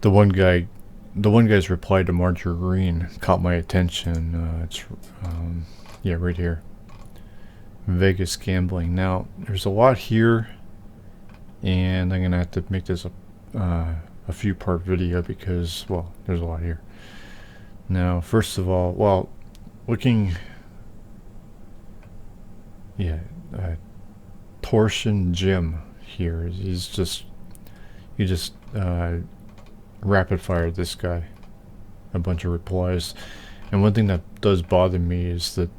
The one guy, the one guy's reply to Margarine caught my attention. It's yeah, right here. Vegas gambling. Now, there's a lot here, and I'm gonna have to make this a few part video because, well, there's a lot here. Now, first of all, well, looking, yeah, torsionjim here. He just rapid fired this guy a bunch of replies, and one thing that does bother me is that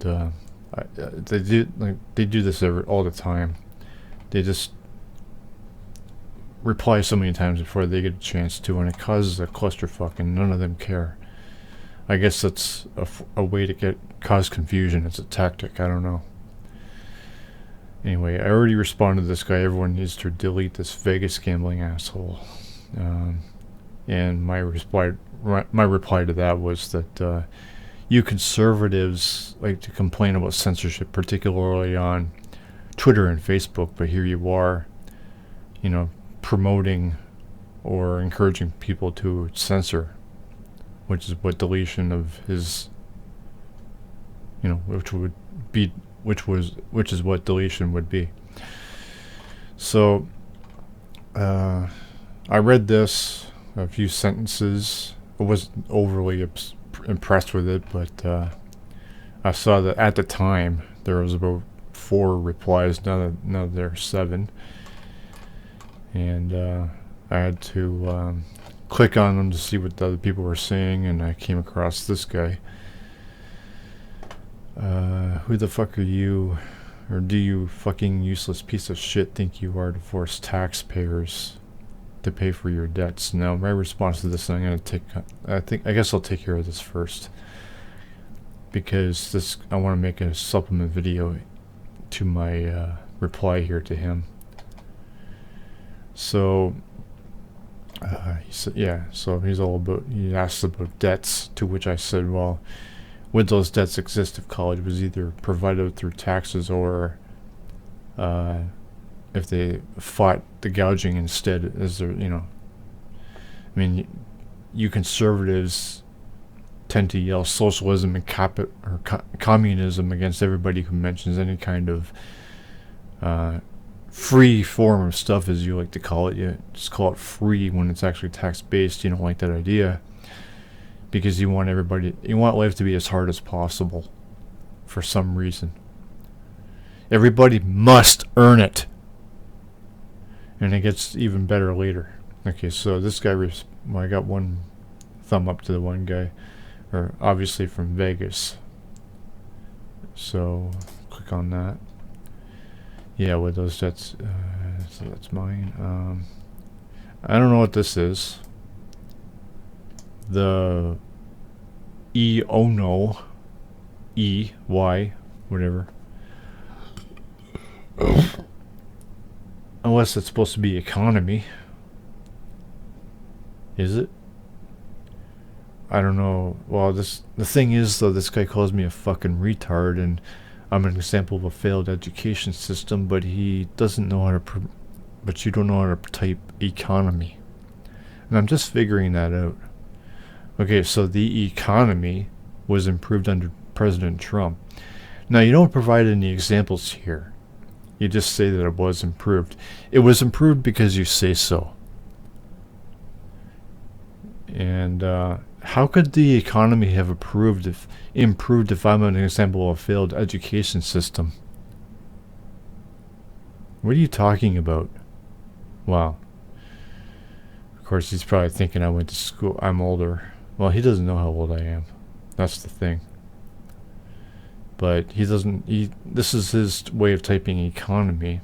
they do this all the time. They just reply so many times before they get a chance to, and it causes a clusterfuck, and none of them care. I guess that's a way to cause confusion. It's a tactic. I don't know. Anyway, I already responded to this guy. Everyone needs to delete this Vegas gambling asshole. And my reply to that was that you conservatives like to complain about censorship, particularly on Twitter and Facebook, but here you are, promoting or encouraging people to censor, which is what deletion of his, which is what deletion would be. So, I read this, a few sentences. I wasn't overly impressed with it, but I saw that at the time there was about 4 replies. Now there's 7, and I had to click on them to see what the other people were saying, and I came across this guy. Who the fuck are you? Or do you fucking useless piece of shit think you are to force taxpayers to pay for your debts? Now, my response to this, I guess I'll take care of this first, because I want to make a supplement video to my reply here to him. So, he said, yeah. So he asked about debts, to which I said, well, would those debts exist if college was either provided through taxes or if they fought the gouging instead? As there, I mean, you conservatives tend to yell socialism and communism against everybody who mentions any kind of free form of stuff, as you like to call it. You just call it free when it's actually tax-based. You don't like that idea, because you want life to be as hard as possible for some reason. Everybody must earn it, and it gets even better later. Okay, so this guy, I got one thumb up to the one guy, or obviously from Vegas. So click on that. Yeah, with those debts, so that's mine. I don't know what this is. The EONO, EY, whatever. Unless it's supposed to be economy. Is it? I don't know. Well, the thing is, though, this guy calls me a fucking retard, and I'm an example of a failed education system, but he doesn't know how to, but you don't know how to type economy. And I'm just figuring that out. Okay, so the economy was improved under President Trump. Now, you don't provide any examples here. You just say that it was improved. It was improved because you say so. And how could the economy have improved if I'm an example of a failed education system? What are you talking about? Wow. Of course, he's probably thinking I went to school. I'm older. Well, he doesn't know how old I am. That's the thing. But he doesn't. This is his way of typing economy.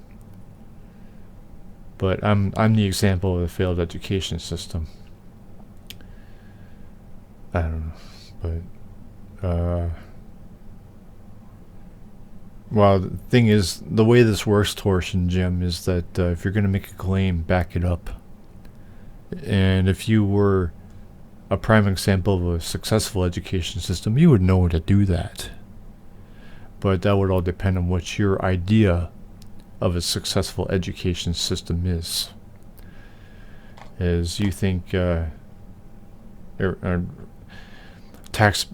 But I'm the example of a failed education system. I don't know, but well, the thing is, the way this works, torsionjim, is that if you're going to make a claim, back it up. And if you were a prime example of a successful education system, you would know to do that. But that would all depend on what your idea of a successful education system is. As you think tax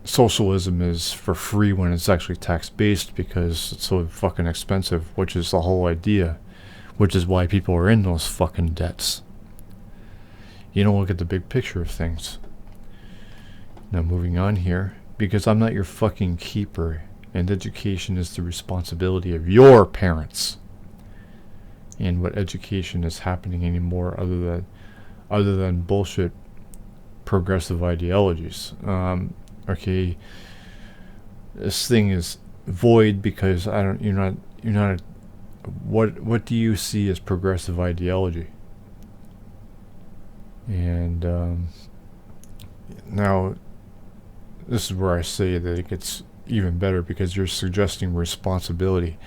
socialism is for free when it's actually tax-based because it's so fucking expensive, which is the whole idea, which is why people are in those fucking debts. You don't look at the big picture of things. Now moving on here, because I'm not your fucking keeper, and education is the responsibility of your parents. And what education is happening anymore other than bullshit progressive ideologies. Okay, this thing is void because you're not what do you see as progressive ideology? And now this is where I say that it gets even better, because you're suggesting responsibility.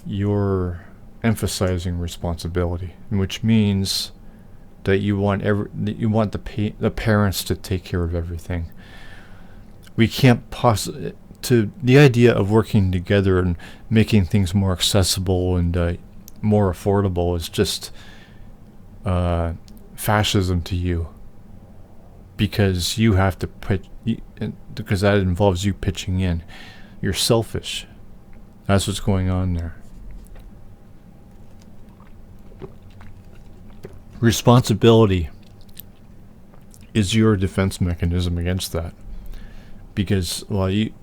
You're emphasizing responsibility, which means that you want the parents to take care of everything. We can't the idea of working together and making things more accessible and more affordable is just fascism to you, because you have to because that involves you pitching in. You're selfish. That's what's going on there. Responsibility is your defense mechanism against that, because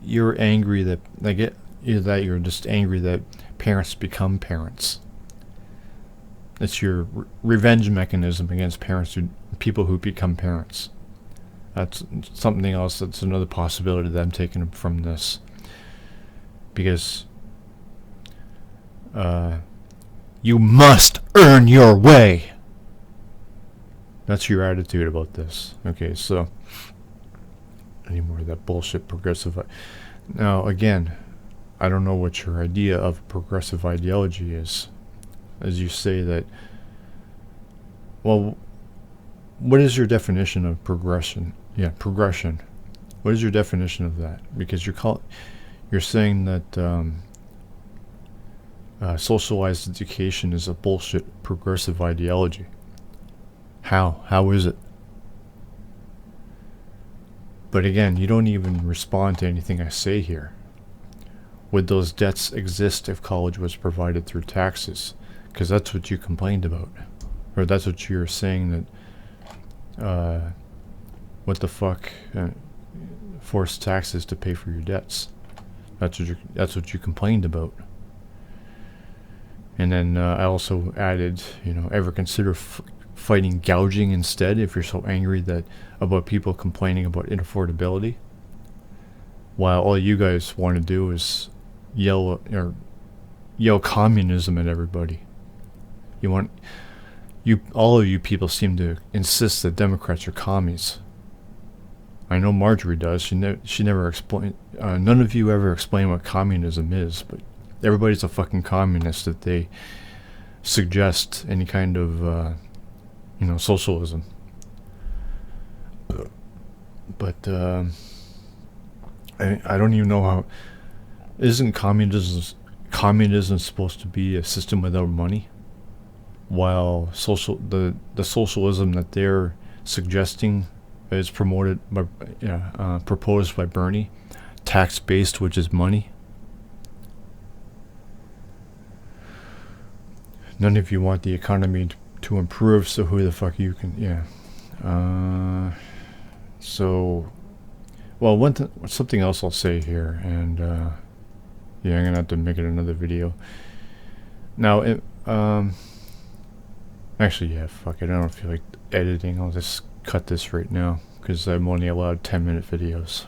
you're angry that you're just angry that parents become parents. It's your revenge mechanism against people who become parents. That's something else. That's another possibility that I'm taking from this, because you must earn your way. That's your attitude about this. Okay, so any more of that bullshit progressive. Now again, I don't know what your idea of progressive ideology is, as you say that. Well, what is your definition of progression? Yeah, progression. What is your definition of that? Because you're saying that socialized education is a bullshit progressive ideology. How is it? But again, you don't even respond to anything I say here. Would those debts exist if college was provided through taxes? Because that's what you complained about, or that's what you're saying that. What the fuck? Force taxes to pay for your debts. That's what you complained about. And then I also added, ever consider fighting gouging instead if you're so angry about people complaining about inaffordability, while all you guys want to do is yell communism at everybody. All of you people seem to insist that Democrats are commies. I know Marjorie does. She never explained. None of you ever explain what communism is, but everybody's a fucking communist if they suggest any kind of socialism. But I don't even know how. Isn't communism supposed to be a system without money? While the socialism that they're suggesting is proposed by Bernie, tax-based, which is money. None of you want the economy to improve, so who the fuck you can? Something else I'll say here, and I'm gonna have to make it another video. Now, fuck it. I don't feel like editing. I'll just cut this right now because I'm only allowed 10-minute videos.